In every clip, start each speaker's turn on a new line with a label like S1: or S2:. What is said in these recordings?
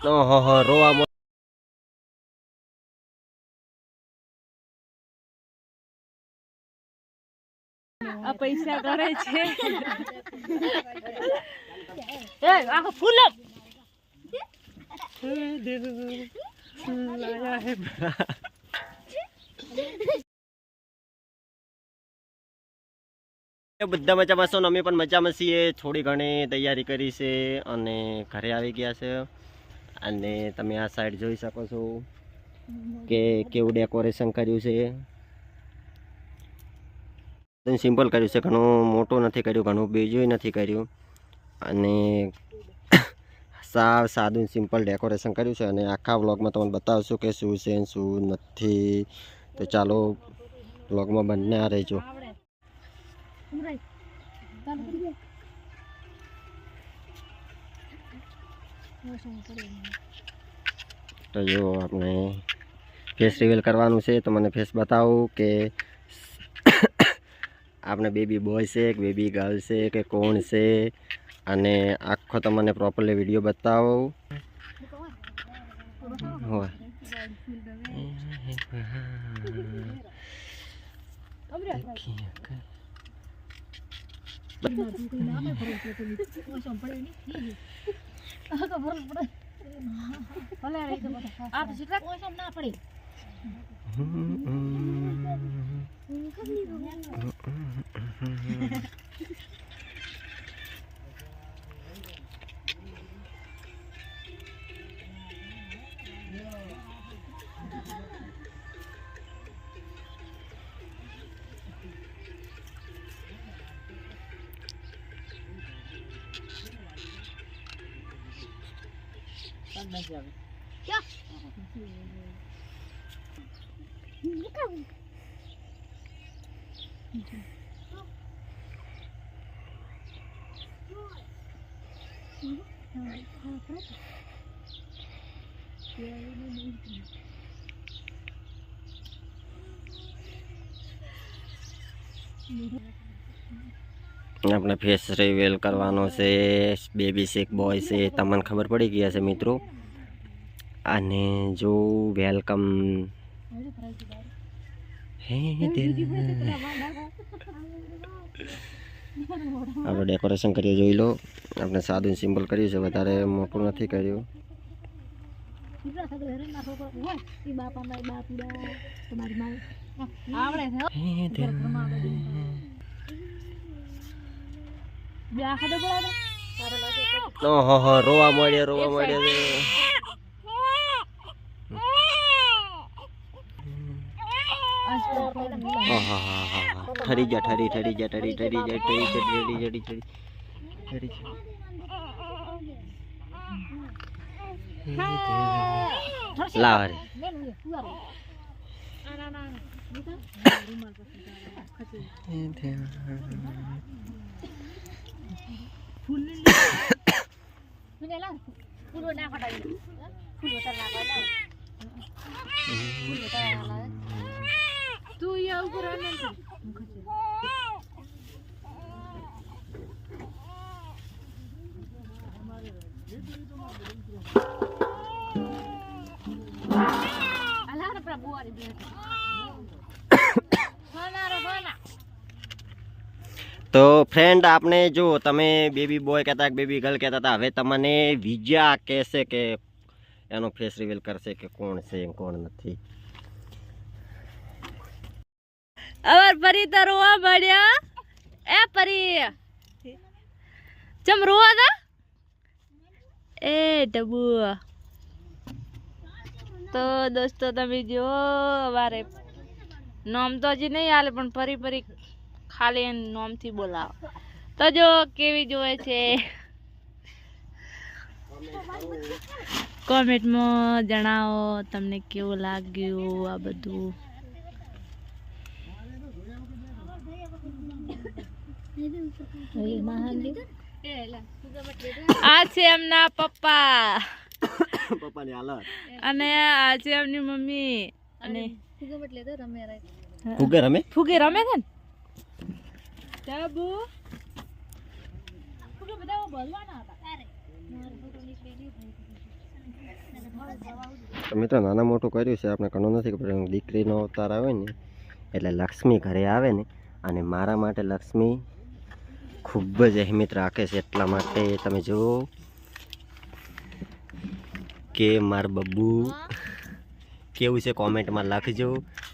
S1: ઓહો રોવા
S2: પૈસા કરે છે એ આખો ફૂલ
S1: લાયા હે બધા મજામાં છો, અમે પણ મજામાં છીએ. થોડી ઘણી તૈયારી કરી છે અને ઘરે આવી ગયા છે. અને તમે આ સાઈડ જોઈ શકો છો કે કેવું ડેકોરેશન કર્યું છે. સિમ્પલ કર્યું છે, ઘણું મોટું નથી કર્યું, ઘણું બીજું નથી કર્યું. અને સાવ સાદું સિમ્પલ ડેકોરેશન કર્યું છે. અને આખા વ્લોગમાં તમને બતાવશું કે શું છે શું નથી. તો ચાલો વ્લોગમાં બંને આ રહેજો. તો જો આપણે ફેસ રિવીલ કરવાનું છે. તો મને ફેસ બતાવું કે આપણે બેબી બોય છે કે બેબી ગર્લ છે કે કોણ છે. અને આખો તમને પ્રોપરલી વિડીયો બતાવો. હોય આપણે ફેસ રિવીલ કરવાનો છે. બેબી છે બોય છે તમને ખબર પડી ગયા છે મિત્રો. અને જો વેલકમ આપણે ડેકોરેશન કર્યું જોઈ લો. આપણે સાદું સિમ્પલ કર્યું છે, વધારે મોટું નથી કર્યું. ઓહો રોવા મળ્યા છે. ઠરી જા લાવ
S2: તું એવું કરો ને
S1: તો ફ્રેન્ડ આપણે જો તમે બેબી બોય કહેતા બેબી ગર્લ કહેતા હતા, હવે તમને વિજયા કહેશે કે એનો ફેસ રિવીલ કરશે કે કોણ છે કોણ નથી.
S2: અવાર પરી તો રોવા મળ્યા. એ પરી ચમ રોવા હતા એ ડબુ. તો દોસ્તો તમે જો અવારે નામ તો હજી નહીં હાલે પણ પરી પરી ખાલી નામથી બોલાવો. તો જો કેવી જોવે છે કોમેન્ટમાં જણાવો તમને કેવું લાગ્યું આ બધું. આ છે એમના પપ્પા અને આ છે એમની મમ્મી. અને ફુગે રમે છે ને ટાબુ ફુગે બધા બોલવાના હતા.
S1: તો મિત્રો નાના મોટું કર્યું છે આપણે ઘણું નથી ખબર દીકરીનો અવતાર આવે ને એટલે લક્ષ્મી ઘરે આવે ને અને મારા માટે લક્ષ્મી ખૂબ જ અહેમિયત રાખે છે એટલા માટે તમે જુઓ કે માર બબ્બુ કેવું છે કોમેન્ટમાં લખજો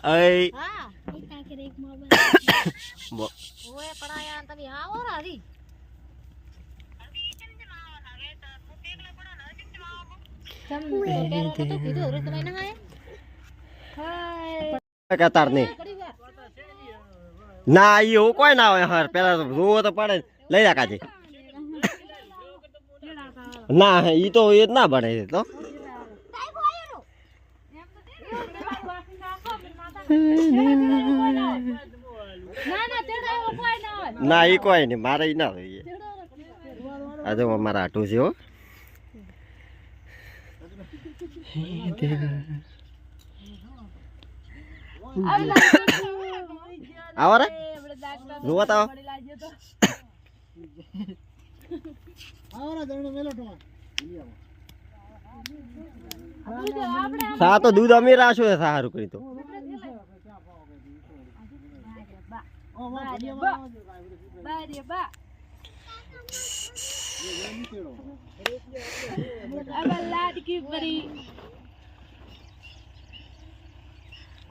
S1: અય કતાર નહીં ના એવું કોઈ ના હોય હાર પેલા રોવો તો પડે લઈ જા કાજે ના ઈ તો એ જ ના બને તો ના ઈ કોઈ નહીં મારે ઈ ના હોય આ જો મારા આટું છે હો આવો રે જોવા તો સા તો દૂધ અમીર આશો સારું કરી તો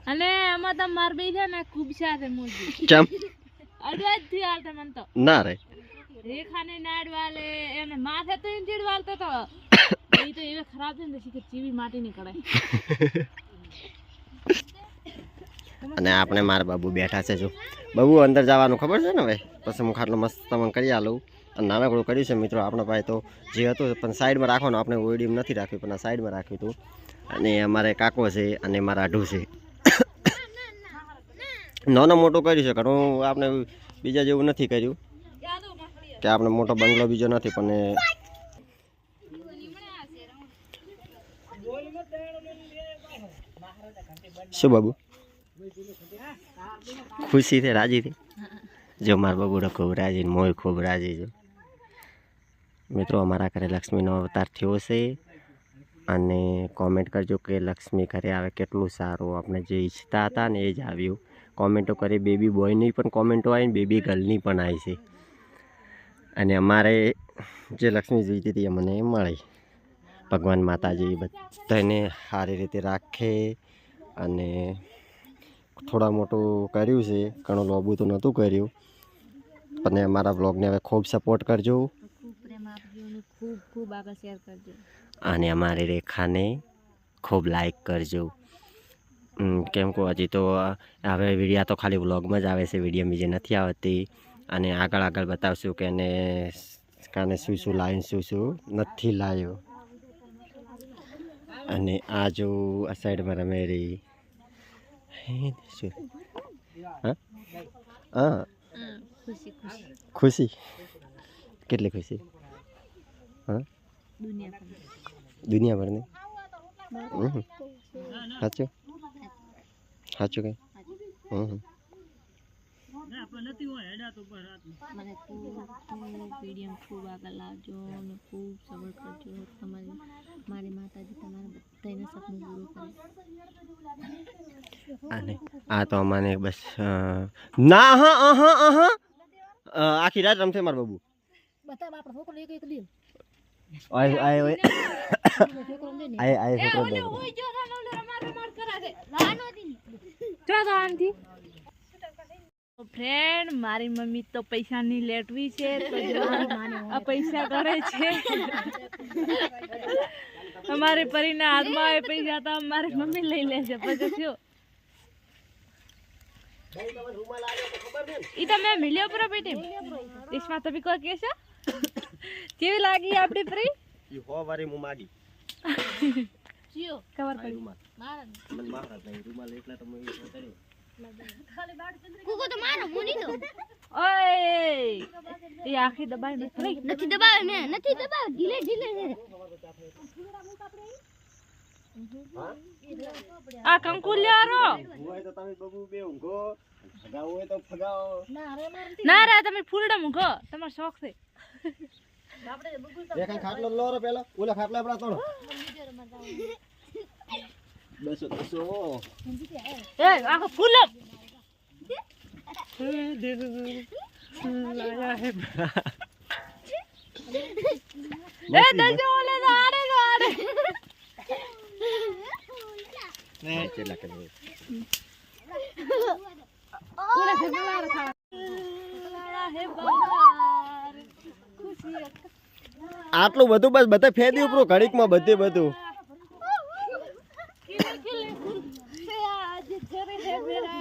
S2: અને એમાં તો માર બે છે ને ખૂબ સાથે મોજી
S1: ચમ
S2: અડવા જ થી હાલતા મન તો
S1: ના રે
S2: રેખાને નાડવાલે એને માથે તો ઇન ચીડવાલતો તો એ તો એવે ખરાબ છે ને કે ચીવી માટી નીકળે
S1: અને આપણે મારા બાબુ બેઠા છે જો બાબુ અંદર જવાનું ખબર છે ને ભાઈ પછી હું ખાટલો મસ્ત તમને કરી આલું અને નાનકડું કર્યું છે મિત્રો આપણા પાસે તો જે હતું પણ સાઈડમાં રાખવાનું આપણે ઓઈડીમાં નથી રાખ્યું પણ આ સાઈડમાં રાખ્યું હતું અને અમારે કાકો છે અને મારા આઢું છે નાનો મોટો કર્યું છે ઘણું આપણે બીજા જેવું નથી કર્યું કે આપણે મોટો બંગલો બીજો નથી પણ શું બાબુ ખુશી છે રાજી છે જો મારા બાબુનો ખૂબ રાજી મોય ખૂબ રાજી છે મિત્રો અમારા ઘરે લક્ષ્મીનો અવતાર થયો છે અને કોમેન્ટ કરજો કે લક્ષ્મી ઘરે આવે કેટલું સારું આપણે જે ઈચ્છતા હતા ને એ જ આવ્યું કોમેન્ટો કરી બેબી બોયની પણ કોમેન્ટો આવી ને બેબી ગર્લની પણ આવી છે અને અમારે જે લક્ષ્મી જોઈતી હતી એ મને મળી ભગવાન માતાજી બધાને સારી રીતે રાખે અને થોડા મોટું કર્યું છે ઘણું લોબું તો નહોતું કર્યું પણ અમારા બ્લોગને હવે ખૂબ સપોર્ટ કરજો
S2: ખૂબ પ્રેમ આપજો અને ખૂબ ખૂબ આગળ શેર કરજો
S1: અને અમારી રેખાને ખૂબ લાઈક કરજો કેમ કે હજી તો હવે વિડીયા તો ખાલી વ્લોગમાં જ આવે છે વિડીયો બીજે નથી આવતી અને આગળ આગળ બતાવશું કે એને કાને શું શું લાવીને શું શું નથી લાવ્યો અને આ જો આ સાઈડમાં રમેરી શું હા હા
S2: ખુશી ખુશી
S1: ખુશી કેટલી ખુશી હા દુનિયાભરની સાચું સાચું કઈ
S2: મને ખૂબ વિડીયો ખૂબ આગળ લાવજો અને ખૂબ સપોર્ટ કરજો તમારી મારી માતાજી તમારા બધાને સપનું પૂરું કરે
S1: અને આ તો અમાને બસ ના હા આખી રાત રમશે માર બાબુ
S2: બતા બાપ છોકરો એક એક દી
S1: આય આય આય આય છોકરો દે
S2: ઓય જો રાનો રમાર કરા છે લાનો દી જો આંધી ફ્રેન્ડ મારી મમ્મી તો પૈસાની લેટવી છે તો જો આ પૈસા કરે છે અમારે પરીના હાથમાં આવે પૈસા તો મારી મમ્મી લઈ લે છે પછી શું ઈ તો મેં મિલ્યો પર બેટી દેશમાં તો બી કોઈ કે છે કેવી લાગી આપણી પરી
S1: ઈ હો વારી મુ માગી
S2: જીઓ કવર પડી મારા
S1: મને મારા નહીં રૂમાલ એટલા તો મને કર્યો
S2: કુકો તો મારો મુની તો ઓય એ આખી દબાઈ નથી દબાવે મે નથી દબાવે ઢીલે ઢીલે આ કંકુલિયારો
S1: હોય તો તમે બબુ બે ઊંઘો ફગાવો હોય તો ફગાવો
S2: ના રે તમે ફૂલડા ઊંઘો તમારો શોખ છે
S1: એક ખાટલો લો રો પેલો ઓલા ખાટલા આપડા તોડો 200
S2: એ આખો ફૂલ
S1: લાયા હે
S2: એ દજો ઓલે તો આડે
S1: ને ચેલા કે
S2: ઓલા ફેમલા રખા હે બહાર ખુશી
S1: આટલું બધું બસ બધે ફેદી ઉપરો ઘડીકમાં બધે બધું
S2: आज चरे है मेरा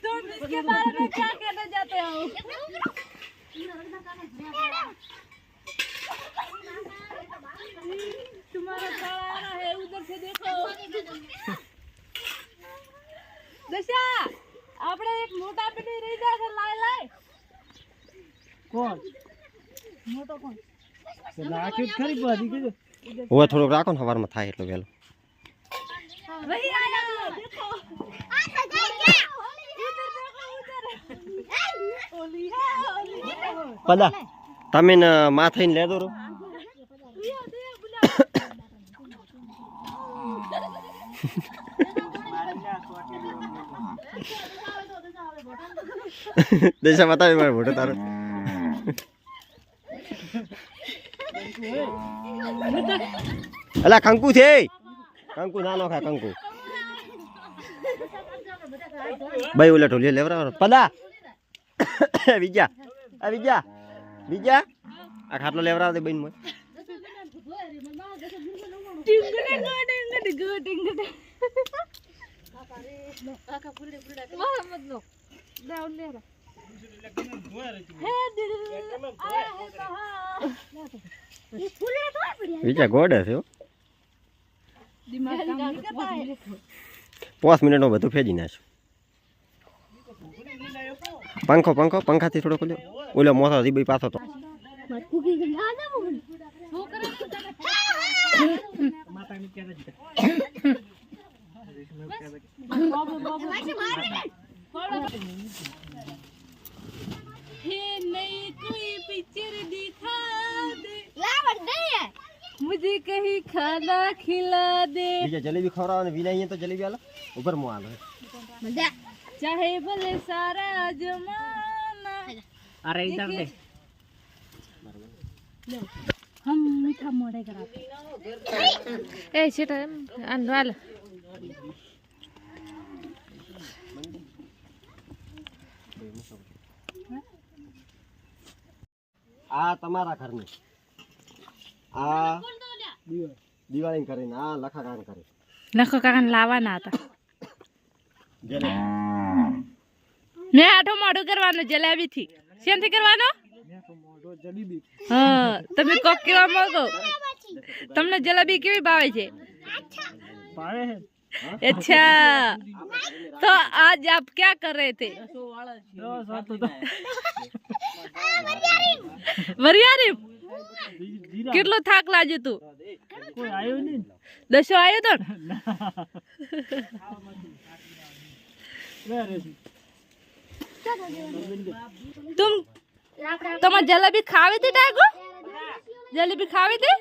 S2: तुम इसके बारे में क्या कहना चाहते हो? तुम्हारा साला आ रहा है उधर से देखो दशा આપણે એક મોટા બની રહી જાય છે લાય લાય કોણ મોટો કોણ લાખ્યું ખરી બધી કીધું
S1: હવે થોડુંક રાખો ને સવારમાં થાય એટલો વેલો
S2: वही आया देखो आ सजाई क्या उधर देखो उधर ओली है
S1: પદા તમે ને માં થઈને લેતો રો દેશા બતાવી મારો મોટો તારો અલા કંકુ છે કંકુ નાનો ખા કંકુ ભાઈ ઓલા ઢોલિયા લેવરા પદા વિજા આ વિજા આ ખાટલો લેવરા દે બેન મોય
S2: टिंगड़े टिंगड़े काका फुलडे वाह मत लो डाउन ले रहा हे दिल आया है कहां ये फुलडे तो बढ़िया
S1: વિજા ગોડ છે હો
S2: दिमाग काम नहीं करता है
S1: 5 મિનિટમાં બધું ફેજી નાખ્યું પંખાથી થોડો ખોલ્યો ઓલો મોથો દીબઈ પાછો તો
S2: कुकी के ना ना वो करे माता ने क्या दिया हे नहीं कोई पिक्चर दिखा दे लावट नहीं है मुझे कहीं खाना खिला दे
S1: બીજા જલેબી ખવડાવને વિના અહીંયા તો જલેબી આલો ઉપર મો આલો
S2: मजा चाहे भले सारा जमाना अरे इधर दे हम मीठा मोड़े कराते ए सेटा अंदर
S1: આ તમારા ઘરની આ દિવાળી કરીને આ લખા કામ કરે
S2: લખો કાકાને લાવવાના હતા
S1: જલે
S2: મેં આઠો મોઢું કરવાનું જલેબી થી શેનથી કરવાનો હા તમે કોક કેવા માંગો તમને જલેબી કેવી ભાવે છે अच्छा तो आज आप क्या कर रहे थे वरियारी કેટલો થાક લાગ્યો તું કોઈ આયો નહીં દશો આયો તો तुम તમારે જલેબી ખાવી હતી ટાગો જલેબી ખાવી હતી